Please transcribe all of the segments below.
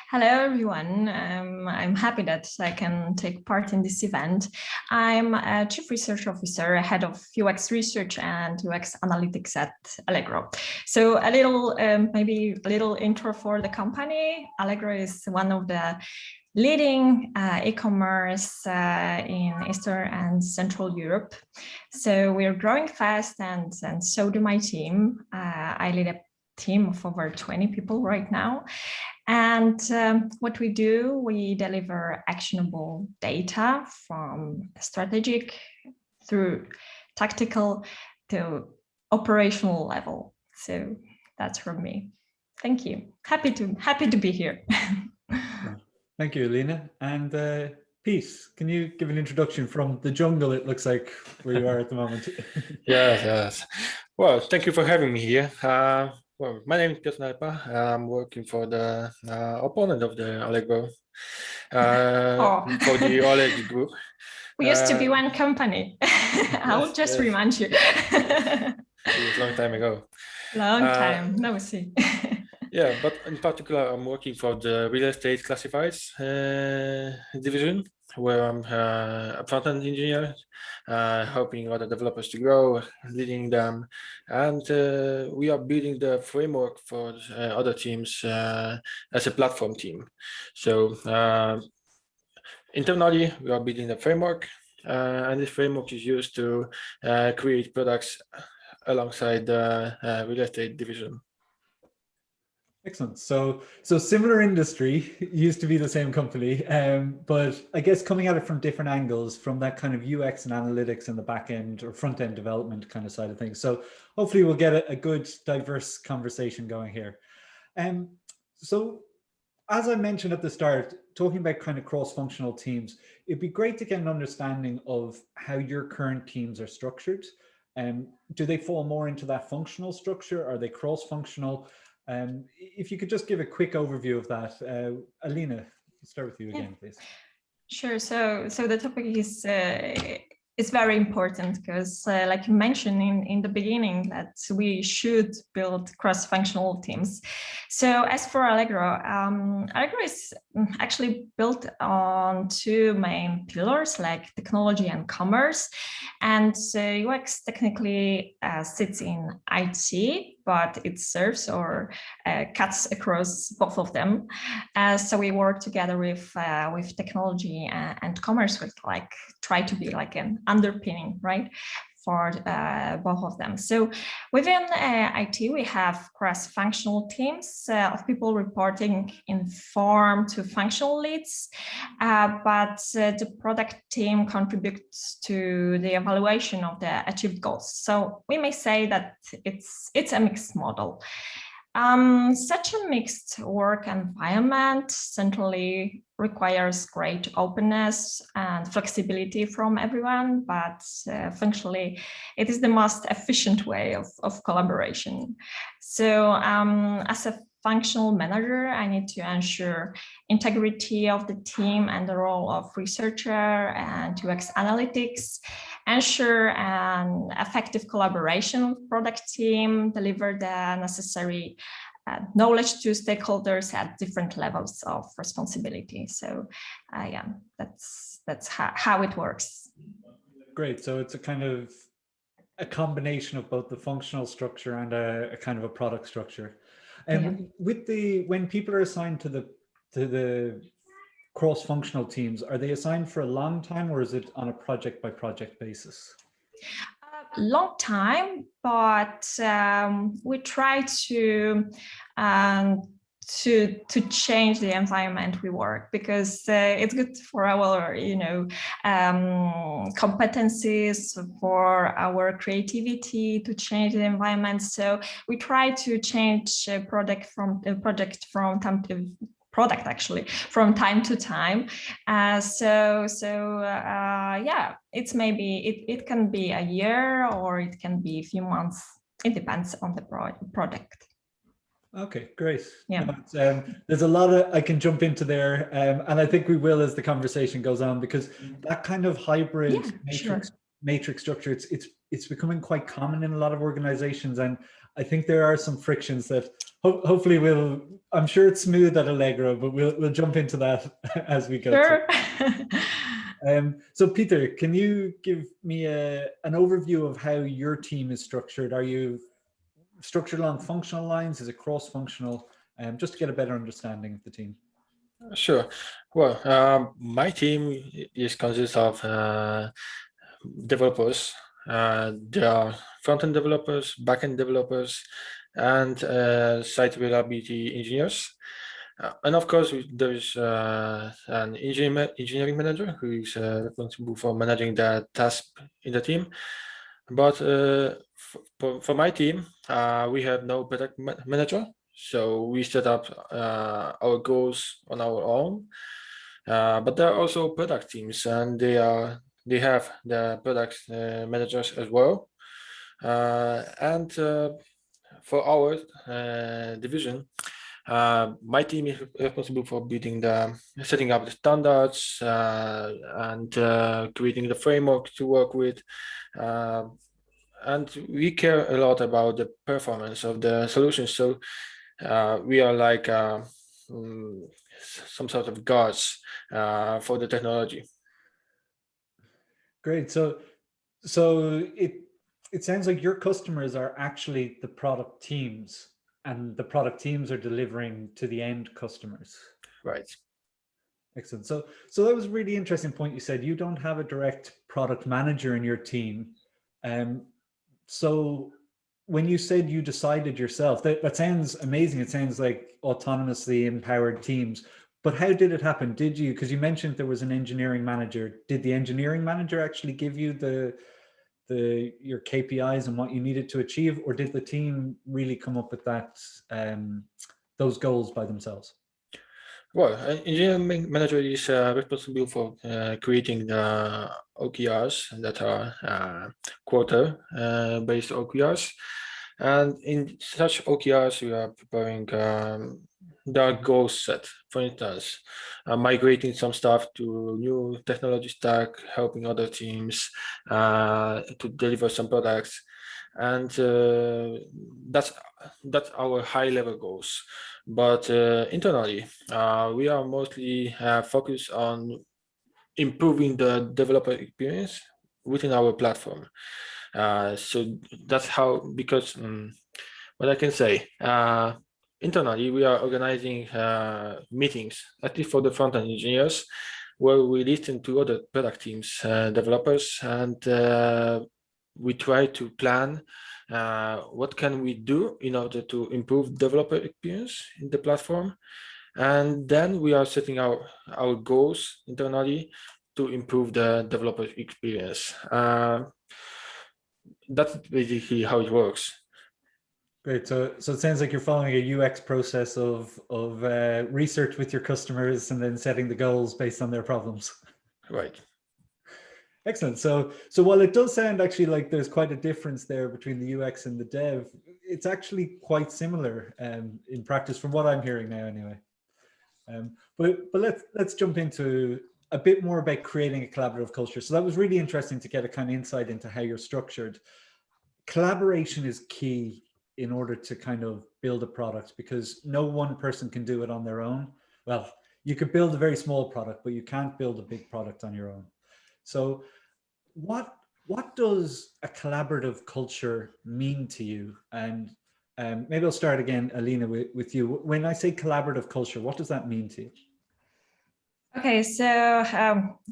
Hello, everyone. I'm happy that I can take part in this event. I'm a Chief Research Officer, Head of UX Research and UX Analytics at Allegro. So maybe a little intro for the company. Allegro is one of the leading e-commerce in Eastern and Central Europe. So we're growing fast, and so do my team. I lead a team of over 20 people right now. And what we do, we deliver actionable data from strategic through tactical to operational level. So that's from me. Thank you. Happy to be here. Thank you, Alina. And Pete, can you give an introduction from the jungle, it looks like, where you are at the moment? Yes. Well, thank you for having me here. Well, my name is Piotr. I'm working for the opponent of the Allegro, for the Oleg group. We used to be one company. I'll just remind you. It was a long time ago. Long time, no see. Yeah, but in particular, I'm working for the real estate classifieds division, where I'm a front-end engineer, helping other developers to grow, leading them, and we are building the framework for other teams as a platform team. So internally, we are building the framework, and this framework is used to create products alongside the real estate division. Excellent. So similar industry, used to be the same company, but I guess coming at it from different angles, from that kind of UX and analytics and the back end or front end development kind of side of things. So hopefully we'll get a good diverse conversation going here. So as I mentioned at the start, talking about kind of cross-functional teams, it'd be great to get an understanding of how your current teams are structured. Do they fall more into that functional structure? Are they cross-functional? If you could just give a quick overview of that. Alina, let's start with you again, please. Sure. So the topic is very important because, like you mentioned in the beginning, that we should build cross-functional teams. So as for Allegro, Allegro is actually built on two main pillars, like technology and commerce. And UX technically sits in IT, but it serves or cuts across both of them. So we work together with technology and commerce, with try to be like an underpinning, right, for both of them. So within IT, we have cross-functional teams of people reporting in form to functional leads, but the product team contributes to the evaluation of the achieved goals. So we may say that it's a mixed model. Such a mixed work environment centrally requires great openness and flexibility from everyone, but functionally, it is the most efficient way of collaboration. So as a functional manager, I need to ensure integrity of the team and the role of researcher and UX analytics, ensure an effective collaboration with product team, deliver the necessary knowledge to stakeholders at different levels of responsibility. So yeah, that's how it works. Great. So it's a kind of a combination of both the functional structure and a kind of a product structure. And when people are assigned to the cross-functional teams, are they assigned for a long time, or is it on a project by project basis? Long time, but we try to change the environment we work, because it's good for our competencies, for our creativity, to change the environment. So we try to change product from time to time. Yeah, it's maybe it can be a year or it can be a few months. It depends on the product. Okay, great. Yeah. There's a lot I can jump into there, and I think we will as the conversation goes on, because that kind of hybrid matrix structure, it's becoming quite common in a lot of organizations, and I think there are some frictions that hopefully I'm sure it's smooth at Allegro, but we'll jump into that as we go. Sure. So Peter, can you give me an overview of how your team is structured? Are you structured along functional lines? Is it cross-functional? Just to get a better understanding of the team. Sure. Well, my team consists of developers. There are front-end developers, back-end developers, and site reliability engineers. And of course, there's an engineering manager who is responsible for managing the tasks in the team. But for my team, we have no product manager. So we set up our goals on our own. But there are also product teams, and they have the product managers as well. And for our division, my team is responsible for setting up the standards and creating the framework to work with. And we care a lot about the performance of the solutions. So we are like some sort of guards for the technology. Great. So it sounds like your customers are actually the product teams, and the product teams are delivering to the end customers. Right. Excellent. So that was a really interesting point. You said you don't have a direct product manager in your team. So when you said you decided yourself, that sounds amazing. It sounds like autonomously empowered teams. But how did it happen? Did you, because you mentioned there was an engineering manager, did the engineering manager actually give you your KPIs and what you needed to achieve, or did the team really come up with those goals by themselves? Well, engineering manager is responsible for creating the OKRs that are quarter-based OKRs. And in such OKRs, we are preparing the goal set. For instance, migrating some stuff to new technology stack, helping other teams to deliver some products. And that's our high-level goals. But internally, we are mostly focused on improving the developer experience within our platform. So that's how, because what I can say, internally, we are organizing meetings, at least for the front-end engineers, where we listen to other product teams, developers, and we try to plan what can we do in order to improve developer experience in the platform. And then we are setting our goals internally to improve the developer experience. That's basically how it works. Great. So it sounds like you're following a UX process of research with your customers and then setting the goals based on their problems. Right. Excellent. So while it does sound actually like there's quite a difference there between the UX and the dev, it's actually quite similar in practice from what I'm hearing now anyway. But let's jump into a bit more about creating a collaborative culture. So that was really interesting to get a kind of insight into how you're structured. Collaboration is key in order to kind of build a product, because no one person can do it on their own. Well, you could build a very small product, but you can't build a big product on your own. So what does a collaborative culture mean to you? And maybe I'll start again, Alina, with you. When I say collaborative culture, what does that mean to you? Okay, so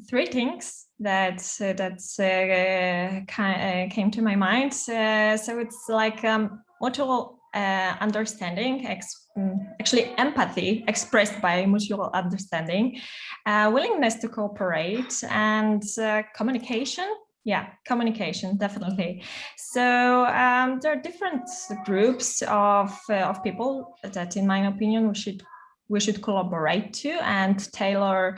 three things that came to my mind. So it's like mutual understanding, actually empathy expressed by mutual understanding, willingness to cooperate, and communication. Yeah, communication, definitely. So there are different groups of people that, in my opinion, we should collaborate to and tailor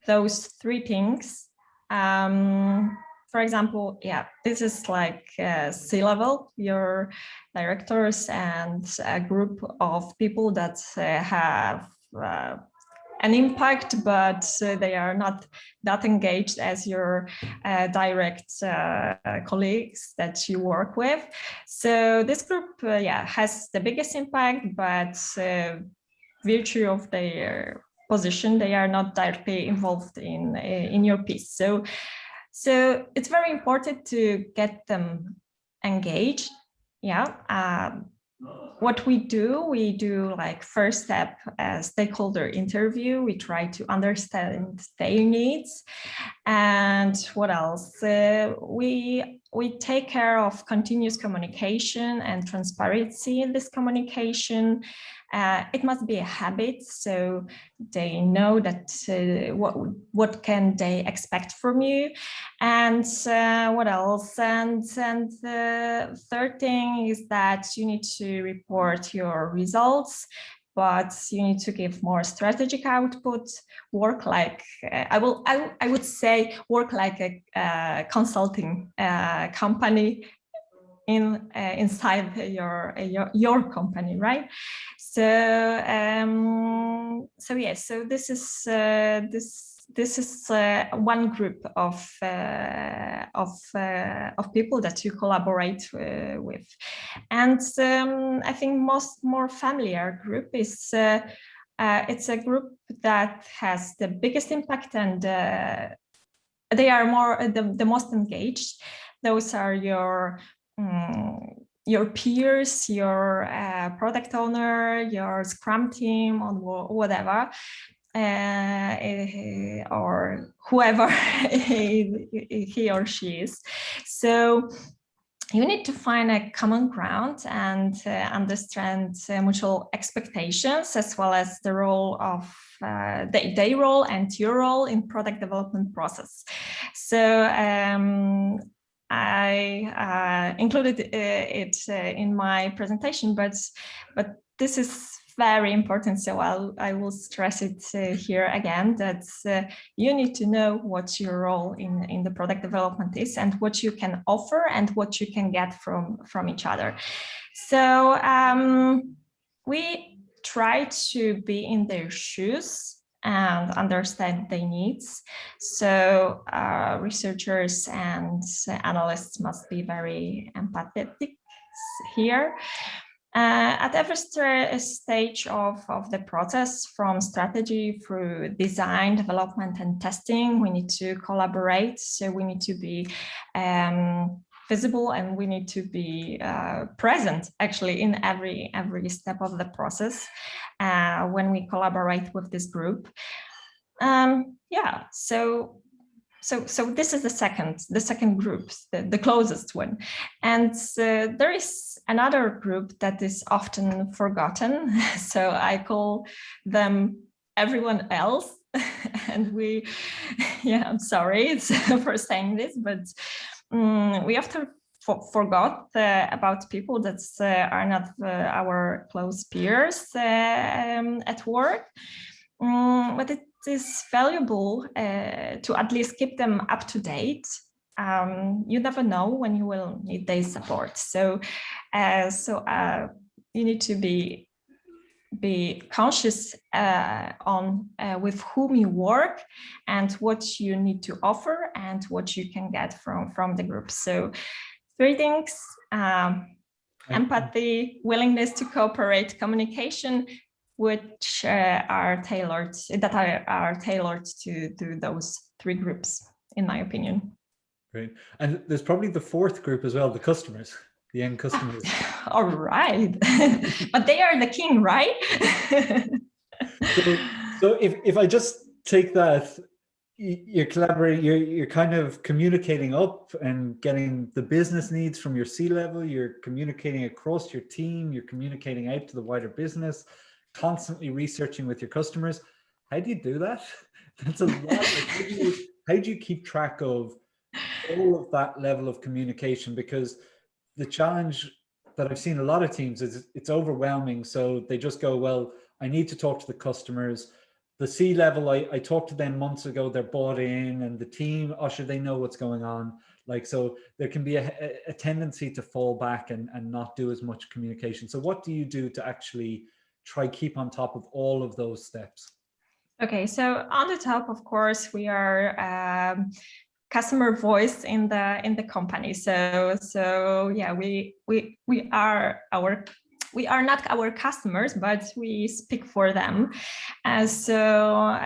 those three things. For example, yeah, this is like C-level, your directors and a group of people that have an impact, but they are not that engaged as your direct colleagues that you work with. So this group, has the biggest impact, but virtue of their position, they are not directly involved in your piece. So it's very important to get them engaged. What we do like first step stakeholder interview. We try to understand their needs. And what else? We take care of continuous communication and transparency in this communication. It must be a habit, so they know that what can they expect from you, and what else? And the third thing is that you need to report your results, but you need to give more strategic output. Work like I would say work like a consulting company inside your company, right? So this is one group of people that you collaborate with, and I think more familiar group is it's a group that has the biggest impact, and they are the most engaged. Those are your peers, your product owner, your Scrum team, or whatever, or whoever he or she is. So you need to find a common ground and understand mutual expectations, as well as the role of their role and your role in product development process. So I included it in my presentation, but this is very important. So I will stress it here again, that you need to know what your role in the product development is, and what you can offer and what you can get from each other. So we try to be in their shoes and understand their needs. So researchers and analysts must be very empathetic here. At every stage of the process, from strategy through design, development, and testing, we need to collaborate. So we need to be visible, and we need to be present actually in every step of the process when we collaborate with this group. So this is the second group, the closest one. And there is another group that is often forgotten. So I call them everyone else. And I'm sorry for saying this, but we often forgot about people that are not our close peers at work. But it is valuable to at least keep them up to date. You never know when you will need their support. So you need to be conscious on with whom you work, and what you need to offer, and what you can get from the group. So 3 things: empathy, willingness to cooperate, communication, which are tailored to those 3 groups, in my opinion. Great. And there's probably the 4th group as well, the customers, the end customers. All right. But they are the king, right? so if I just take that, you're collaborating, you're kind of communicating up and getting the business needs from your C-level, you're communicating across your team, you're communicating out to the wider business, constantly researching with your customers. How do you do that? That's a lot. How do you keep track of all of that level of communication? Because the challenge that I've seen a lot of teams is it's overwhelming. So they just go, well, I need to talk to the customers. The C-level, I talked to them months ago, they're bought in, and the team, should they know what's going on? Like, so there can be a tendency to fall back and not do as much communication. So what do you do to actually try keep on top of all of those steps? Okay, so on the top, of course, we are customer voice in the company. So yeah, we are not our customers, but we speak for them. So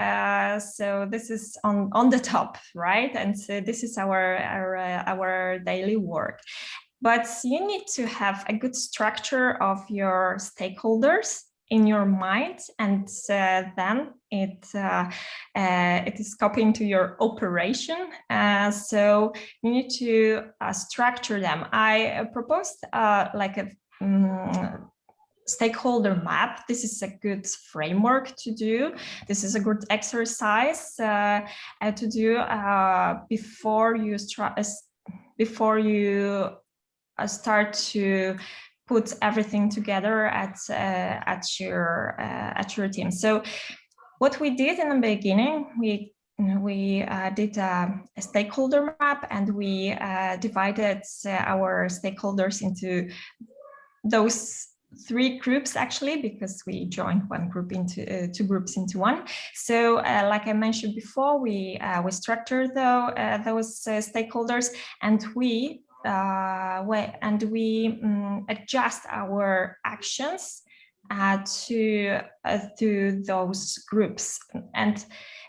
this is on the top, right? And so this is our daily work. But you need to have a good structure of your stakeholders in your mind, and then it is copying to your operation. So you need to structure them. I proposed like a stakeholder map. This is a good framework to do. This is a good exercise to do before you start to put everything together at your team. So what we did in the beginning, we did a stakeholder map, and we divided our stakeholders into those 3 groups, actually, because we joined one group into 2 groups into one. So like I mentioned before, we structured those stakeholders, and we adjust our actions to those groups. And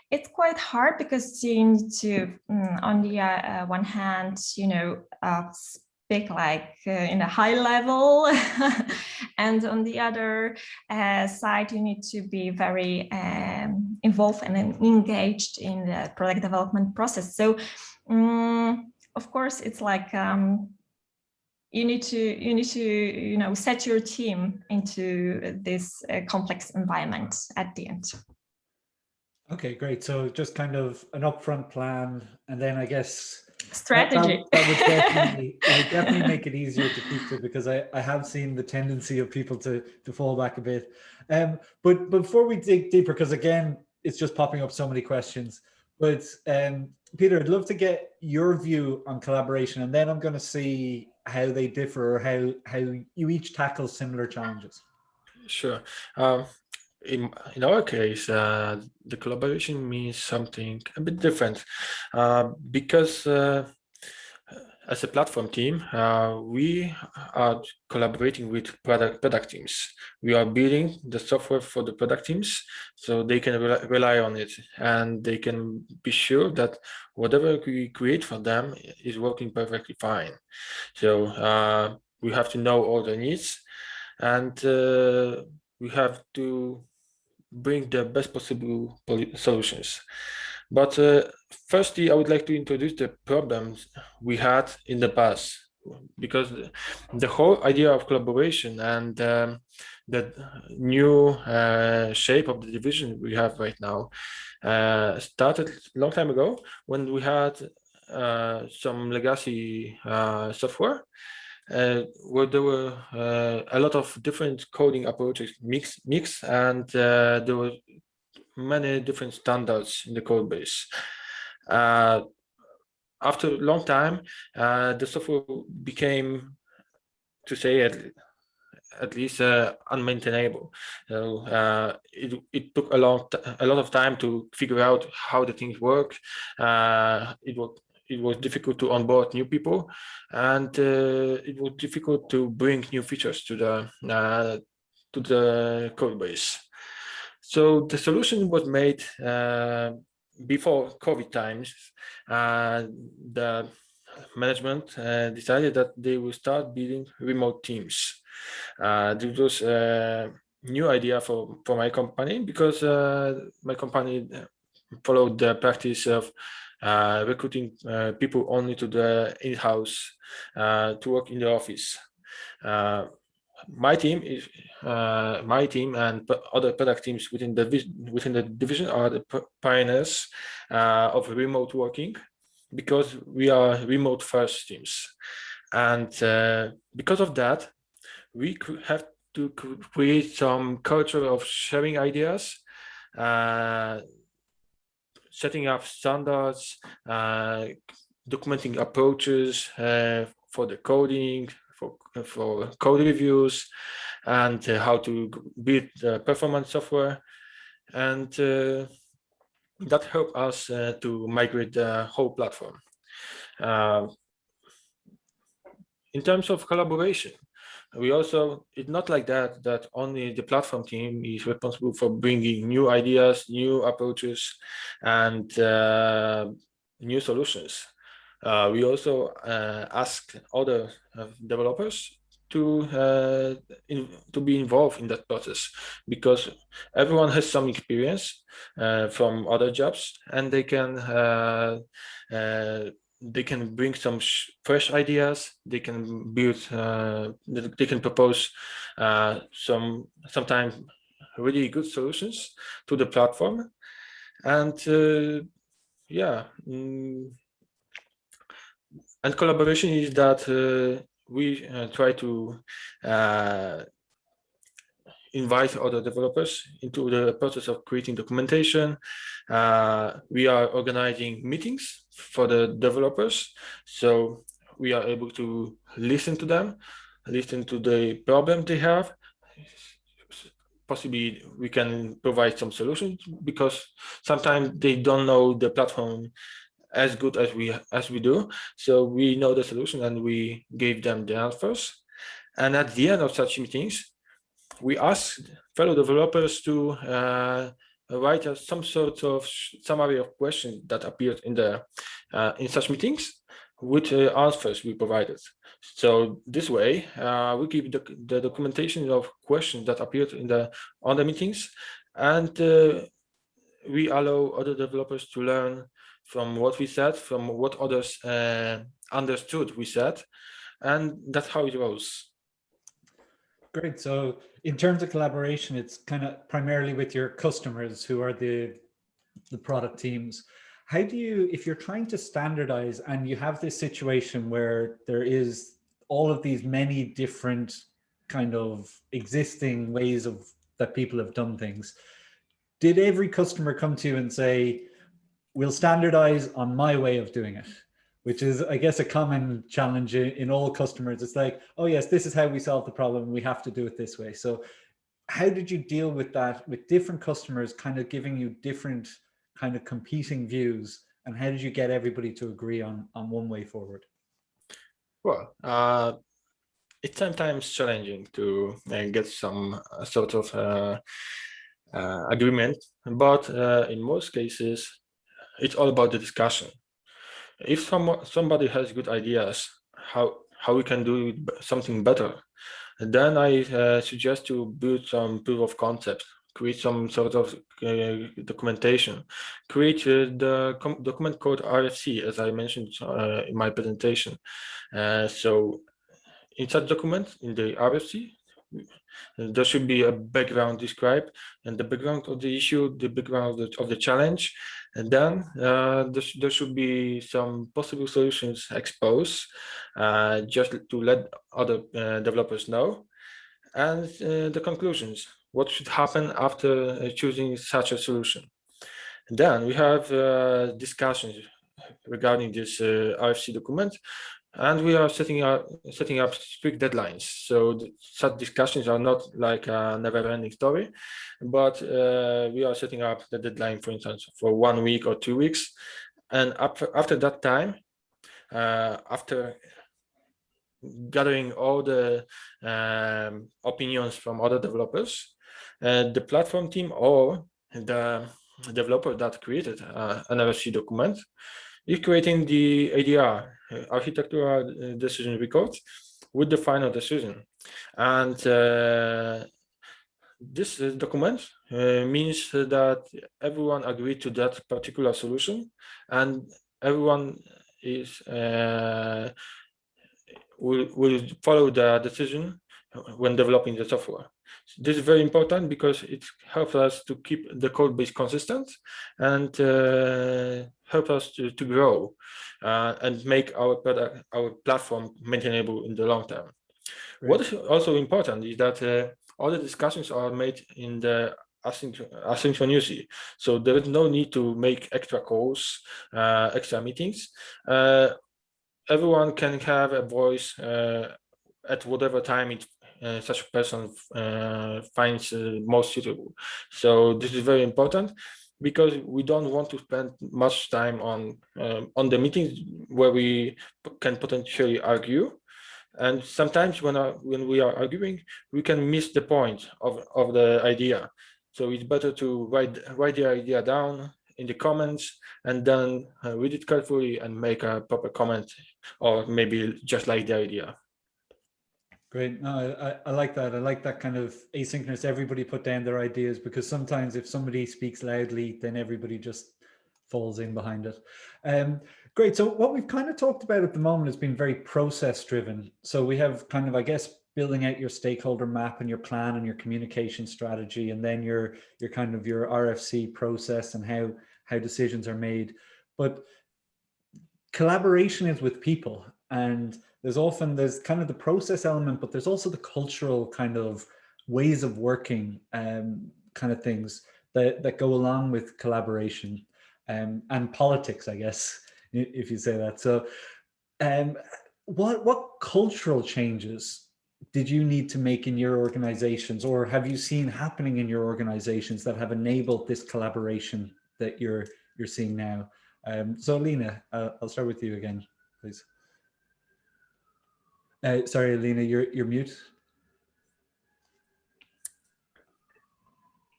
it's quite hard because you need to, on the one hand, speak like in a high level, and on the other side, you need to be very involved and engaged in the product development process. So of course, it's like you need to set your team into this complex environment at the end. Okay, great. So just kind of an upfront plan, and then I guess strategy. That would definitely make it easier to keep to, because I have seen the tendency of people to fall back a bit. But before we dig deeper, because again, it's just popping up so many questions. But Peter, I'd love to get your view on collaboration, and then I'm going to see how they differ, or how you each tackle similar challenges. Sure. In our case, the collaboration means something a bit different, because as a platform team, we are collaborating with product teams. We are building the software for the product teams so they can rely on it, and they can be sure that whatever we create for them is working perfectly fine. So we have to know all their needs, and we have to bring the best possible solutions. But firstly, I would like to introduce the problems we had in the past, because the whole idea of collaboration and the new shape of the division we have right now started a long time ago, when we had some legacy software where there were a lot of different coding approaches mix, and there were many different standards in the code base. After a long time, the software became, to say at least, unmaintainable. So it took a lot of time to figure out how the things work. It was difficult to onboard new people, and it was difficult to bring new features to the code base. So the solution was made before COVID times. The management decided that they will start building remote teams. This was a new idea for my company, because my company followed the practice of recruiting people only to the in-house to work in the office. My team and other product teams within the division are the pioneers of remote working, because we are remote first teams, and because of that, we have to create some culture of sharing ideas, setting up standards, documenting approaches for the coding, for code reviews, and how to build the performance software. And that help us to migrate the whole platform. In terms of collaboration, we also, it's not like that only the platform team is responsible for bringing new ideas, new approaches, and new solutions. We also ask other developers to be involved in that process, because everyone has some experience from other jobs, and they can bring some fresh ideas. They can build, they can propose sometimes really good solutions to the platform. And yeah, and collaboration is that we try to invite other developers into the process of creating documentation. We are organizing meetings for the developers, so we are able to listen to them, listen to the problem they have. Possibly we can provide some solutions, because sometimes they don't know the platform as good as we do. So we know the solution and we gave them the answers. And at the end of such meetings, we ask fellow developers to write us some sort of summary of questions that appeared in such meetings, with answers we provided. So this way, we keep the documentation of questions that appeared on the meetings, and we allow other developers to learn from what we said, from what others understood we said, and that's how it goes. Great. So in terms of collaboration, it's kind of primarily with your customers, who are the product teams. How do you, if you're trying to standardize and you have this situation where there is all of these many different kind of existing ways of that people have done things, did every customer come to you and say, we'll standardize on my way of doing it? Which is, I guess, a common challenge in all customers. It's like, oh yes, this is how we solve the problem. We have to do it this way. So how did you deal with that, with different customers kind of giving you different kind of competing views? And how did you get everybody to agree on one way forward? Well, it's sometimes challenging to get some sort of agreement, but in most cases, it's all about the discussion. If somebody has good ideas how we can do something better, then I suggest to build some proof of concept, create some sort of documentation, create the document called RFC, as I mentioned in my presentation. So in such document, in the RFC, there should be a background described, and the background of the issue, the background of the challenge, and then there should be some possible solutions exposed, just to let other developers know, and the conclusions, what should happen after choosing such a solution. And then we have discussions regarding this RFC document, and we are setting up strict deadlines. So such discussions are not like a never-ending story, but we are setting up the deadline, for instance, for 1 week or 2 weeks. And after that time, after gathering all the opinions from other developers, the platform team or the developer that created an RFC document is creating the ADR, architectural decision record, with the final decision. And this document means that everyone agreed to that particular solution, and everyone is will follow the decision when developing the software. This is very important because it helps us to keep the code base consistent and help us to grow and make our product, our platform maintainable in the long term. Great. What is also important is that all the discussions are made in the asynchronously. So there is no need to make extra calls, extra meetings. Everyone can have a voice at whatever time such a person finds most suitable. So this is very important. because we don't want to spend much time on the meetings where we can potentially argue. And sometimes when we are arguing, we can miss the point of the idea. So it's better to write the idea down in the comments and then read it carefully and make a proper comment, or maybe just like the idea. Great. No, I like that. I like that kind of asynchronous, everybody put down their ideas, because sometimes if somebody speaks loudly, then everybody just falls in behind it. Great. So what we've kind of talked about at the moment has been very process driven. So we have kind of, I guess, building out your stakeholder map and your plan and your communication strategy, and then your kind of your RFC process and how decisions are made. But collaboration is with people, and there's kind of the process element, but there's also the cultural kind of ways of working kind of things that go along with collaboration, and politics, I guess, if you say that. So what cultural changes did you need to make in your organizations, or have you seen happening in your organizations that have enabled this collaboration that you're seeing now? So Alina, I'll start with you again, please. Sorry, Alina, you're mute.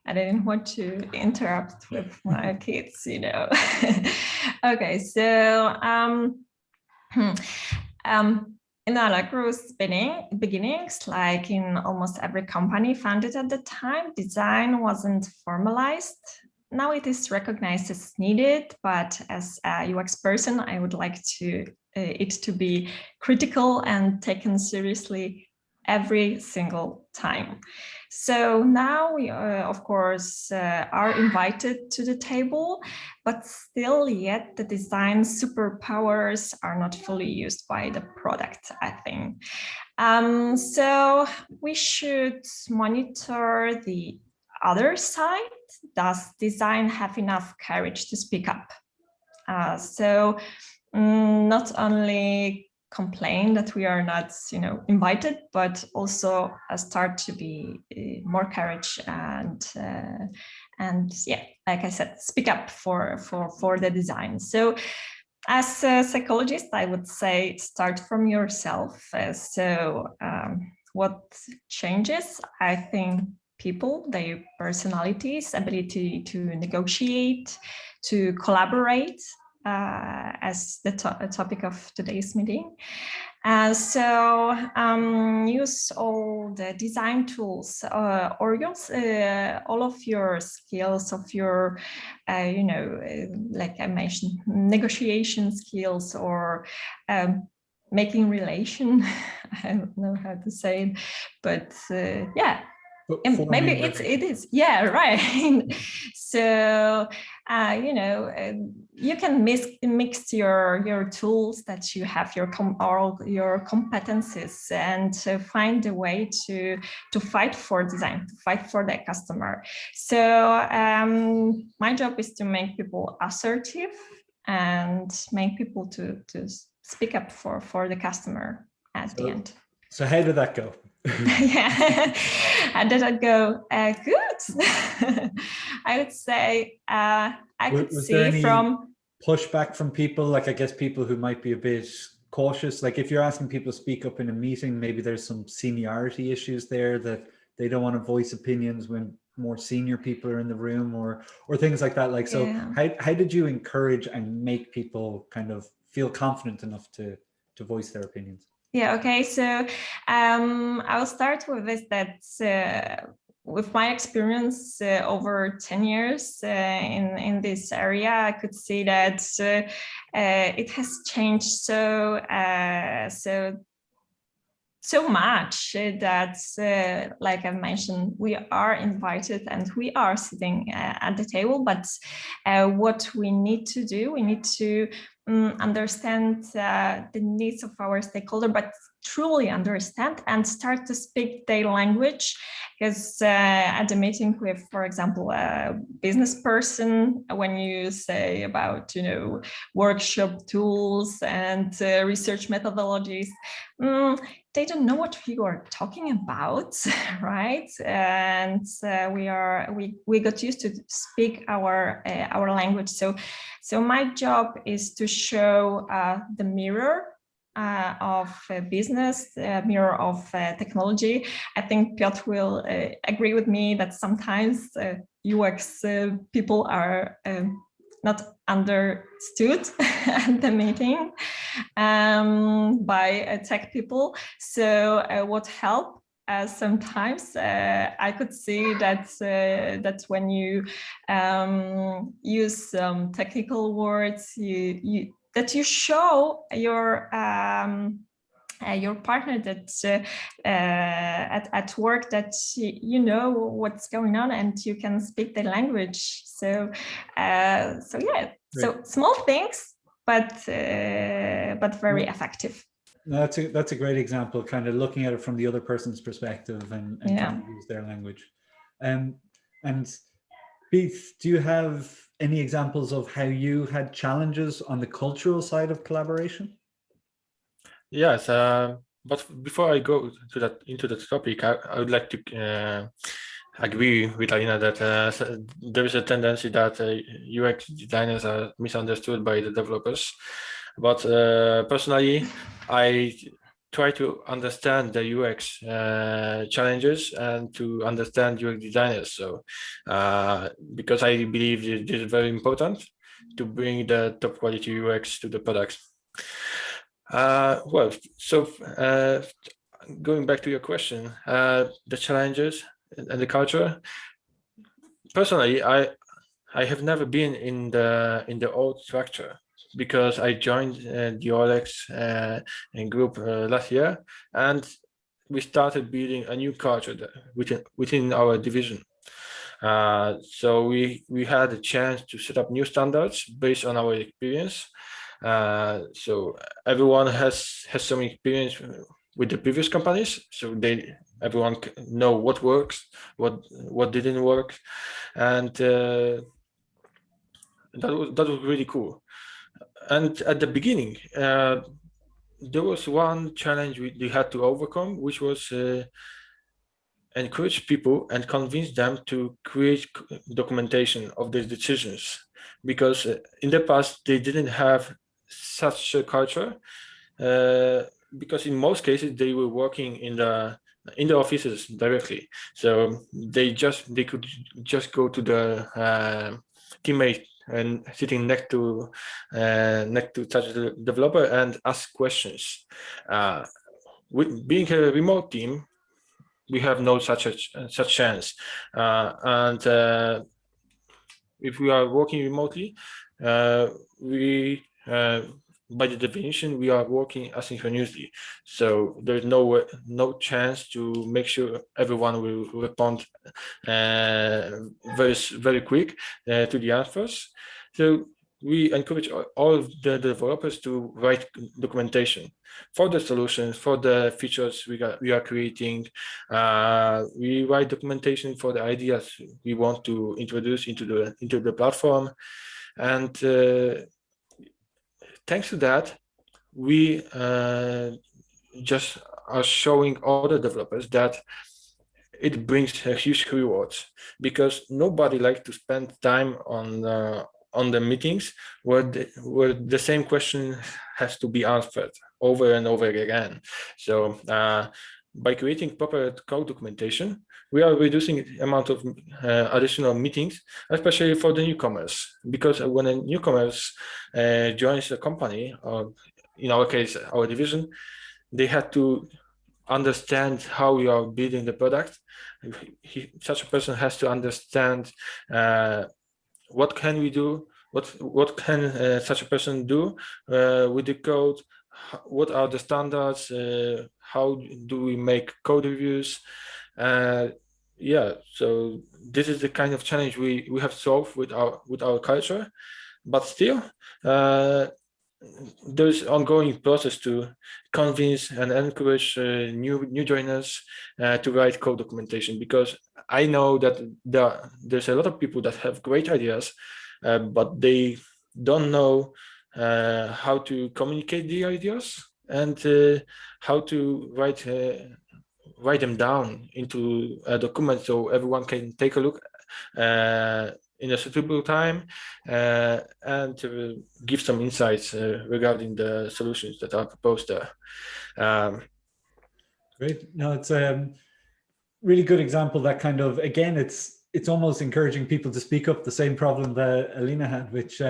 I didn't want to interrupt with my kids, you know. Okay, so in Alagro's beginnings, like in almost every company founded at the time, design wasn't formalized. Now it is recognized as needed, but as a UX person, I would like it to be critical and taken seriously every single time. So now we, of course, are invited to the table, but still yet the design superpowers are not fully used by the product, I think. So we should monitor the other side. Does design have enough courage to speak up? So not only complain that we are not, invited, but also start to be more courage and yeah, like I said, speak up for the design. So as a psychologist, I would say start from yourself. What changes? I think people, their personalities, ability to negotiate, to collaborate, as the topic of today's meeting. So use all the design tools, or use all of your skills of your, like I mentioned, negotiation skills, or making relation. I don't know how to say it, but yeah. Maybe it is, yeah, right. So you can mix your tools that you have, your competencies, and find a way to fight for design, to fight for the customer. So my job is to make people assertive and make people to speak up for the customer at the end. So how did that go? Yeah, and did it go good? I would say I could see from pushback from people, like I guess people who might be a bit cautious. Like if you're asking people to speak up in a meeting, maybe there's some seniority issues there that they don't want to voice opinions when more senior people are in the room, or things like that. Like, so how did you encourage and make people kind of feel confident enough to voice their opinions? Yeah, okay, so I'll start with this, that with my experience over 10 years in this area, I could see that it has changed so much that, like I mentioned, we are invited and we are sitting at the table, but what we need to do, we need to understand the needs of our stakeholder, but truly understand and start to speak their language. Because at the meeting with, for example, a business person, when you say about, workshop tools and research methodologies, they don't know what you are talking about, right? And we got used to speak our language. So my job is to show the mirror of business, mirror of technology. I think Piotr will agree with me that sometimes UX people are not understood at the meeting by tech people. So what helped sometimes I could see that when you use some technical words, that you show your partner that at work that you know what's going on and you can speak the language. So yeah, so small things, but very effective. That's a great example, kind of looking at it from the other person's perspective and trying to use their language. And Pete, do you have any examples of how you had challenges on the cultural side of collaboration? Yes, but before I go into that topic, I would like to agree with Alina that there is a tendency that UX designers are misunderstood by the developers. But personally, I try to understand the UX challenges and to understand UX designers. So because I believe it is very important to bring the top quality UX to the products. Going back to your question, the challenges and the culture. Personally, I have never been in the old structure because I joined the OLX group last year, and we started building a new culture within our division. So we had a chance to set up new standards based on our experience. So everyone has some experience with the previous companies, so everyone know what works, what didn't work, and that was really cool. And at the beginning, there was one challenge we had to overcome, which was encourage people and convince them to create documentation of their decisions, because in the past they didn't have such a culture, because in most cases they were working in the offices directly, so they could just go to the teammate and sitting next to such a developer and ask questions. With being a remote team, we have no such chance, and if we are working remotely, we by the definition we are working asynchronously, so there's no chance to make sure everyone will respond very quick to the answers. So we encourage all of the developers to write documentation for the solutions, for the features we are creating. We write documentation for the ideas we want to introduce into the platform, and thanks to that, we just are showing other developers that it brings a huge rewards, because nobody likes to spend time on the meetings where the same question has to be answered over and over again. So by creating proper code documentation, we are reducing the amount of additional meetings, especially for the newcomers, because when a newcomers joins a company, or in our case, our division, they had to understand how we are building the product. Such a person has to understand what can we do, what can such a person do with the code, what are the standards, how do we make code reviews. Yeah, so this is the kind of challenge we have solved with our culture, but still there's ongoing process to convince and encourage new joiners to write code documentation, because I know that there's a lot of people that have great ideas, but they don't know how to communicate the ideas and how to write them down into a document so everyone can take a look in a suitable time and to give some insights regarding the solutions that are proposed there. Great. No, it's a really good example that kind of, again, it's almost encouraging people to speak up, the same problem that Alina had, which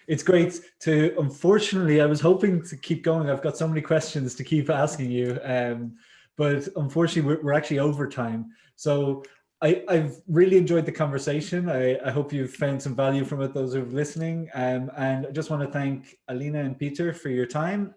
it's great to, unfortunately, I was hoping to keep going. I've got so many questions to keep asking you, but unfortunately we're actually over time. So I've really enjoyed the conversation. I hope you've found some value from it, those who are listening. And I just want to thank Alina and Piotr for your time.